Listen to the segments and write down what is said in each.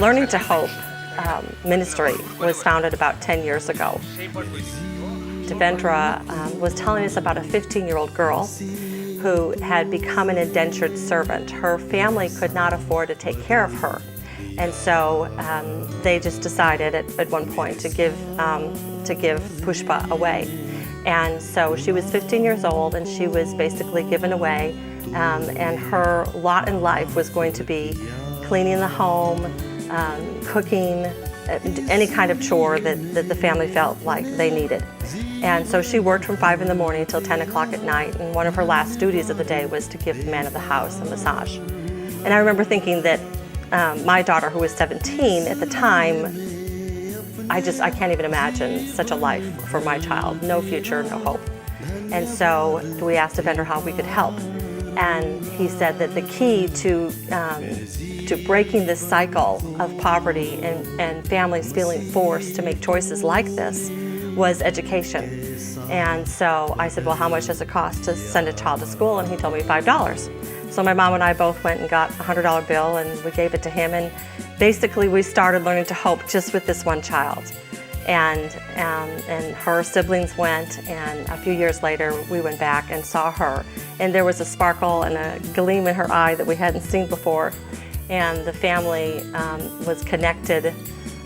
Learning to Hope ministry was founded about 10 years ago. Devendra was telling us about a 15-year-old girl who had become an indentured servant. Her family could not afford to take care of her, and so they just decided at one point to give Pushpa away. And so she was 15 years old, and she was basically given away, and her lot in life was going to be cleaning the home, cooking, any kind of chore that the family felt like they needed. And so she worked from 5 in the morning till 10 o'clock at night, and one of her last duties of the day was to give the man of the house a massage. And I remember thinking that my daughter, who was 17 at the time, I can't even imagine such a life for my child. No future, no hope. And so we asked Devendra how we could help. And he said that the key to breaking this cycle of poverty and families feeling forced to make choices like this was education. And so I said, well, how much does it cost to send a child to school? And he told me $5. So my mom and I both went and got a $100 bill, and we gave it to him. And basically we started Learning to Hope just with this one child. And her siblings went, and a few years later we went back and saw her, and there was a sparkle and a gleam in her eye that we hadn't seen before, and the family was connected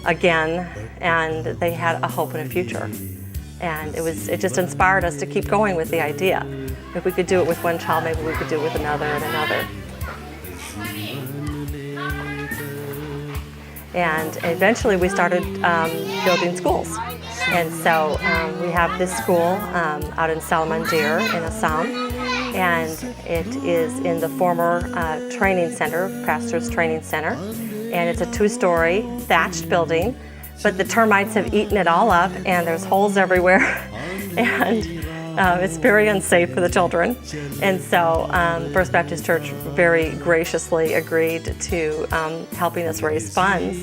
again, and they had a hope and a future. And it just inspired us to keep going with the idea. If we could do it with one child, maybe we could do it with another and another. And eventually we started building schools. And so we have this school out in Salamandir in Assam, and it is in the former training center, Pastor's Training Center. And it's a 2-story thatched building, but the termites have eaten it all up, and there's holes everywhere. And it's very unsafe for the children. And so First Baptist Church very graciously agreed to helping us raise funds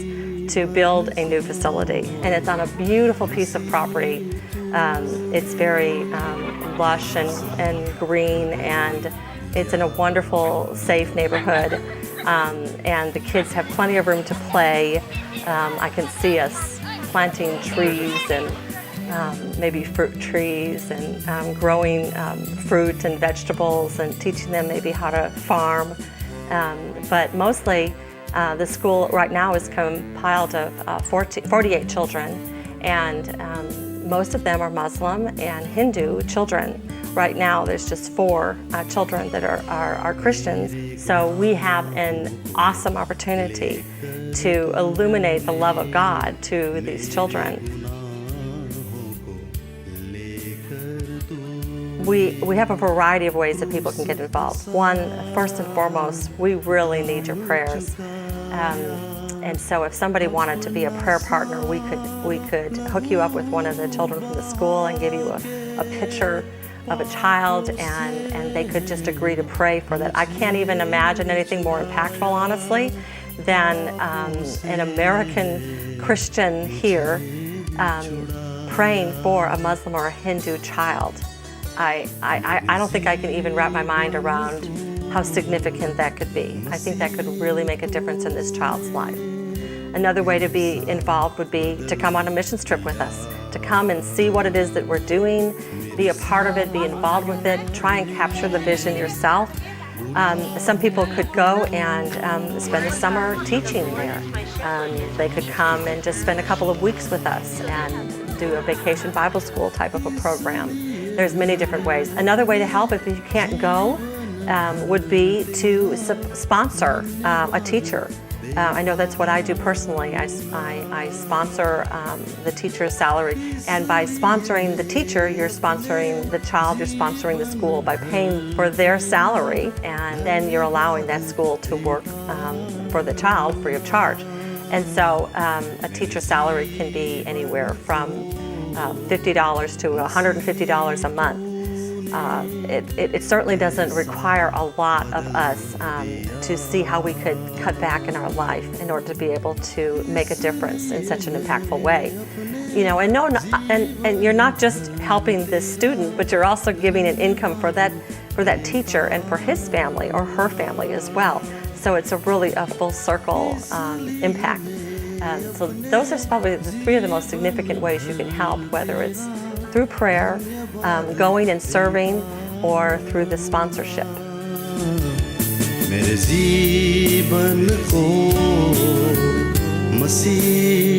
to build a new facility. And it's on a beautiful piece of property. It's very lush and green, and it's in a wonderful, safe neighborhood. And the kids have plenty of room to play. I can see us planting trees and maybe fruit trees, and growing fruit and vegetables, and teaching them maybe how to farm. But mostly the school right now is compiled of 48 children, and most of them are Muslim and Hindu children. Right now there's just 4 children that are Christians. So we have an awesome opportunity to illuminate the love of God to these children. We have a variety of ways that people can get involved. One, first and foremost, we really need your prayers. And so if somebody wanted to be a prayer partner, we could hook you up with one of the children from the school and give you a picture of a child, and they could just agree to pray for that. I can't even imagine anything more impactful, honestly, than an American Christian here praying for a Muslim or a Hindu child. I don't think I can even wrap my mind around how significant that could be. I think that could really make a difference in this child's life. Another way to be involved would be to come on a missions trip with us, to come and see what it is that we're doing, be a part of it, be involved with it, try and capture the vision yourself. Some people could go and spend the summer teaching there. They could come and just spend a couple of weeks with us and do a vacation Bible school type of a program. There's many different ways. Another way to help if you can't go would be to sponsor a teacher. I know that's what I do personally. I sponsor the teacher's salary, and by sponsoring the teacher, you're sponsoring the child, you're sponsoring the school by paying for their salary, and then you're allowing that school to work for the child free of charge. And so a teacher's salary can be anywhere from $50 to $150 a month. It certainly doesn't require a lot of us to see how we could cut back in our life in order to be able to make a difference in such an impactful way. You know, and you're not just helping this student, but you're also giving an income for that teacher and for his family or her family as well. So it's a really full circle impact. So those are probably the three of the most significant ways you can help, whether it's through prayer, going and serving, or through the sponsorship. मेरे जीवन को मसीह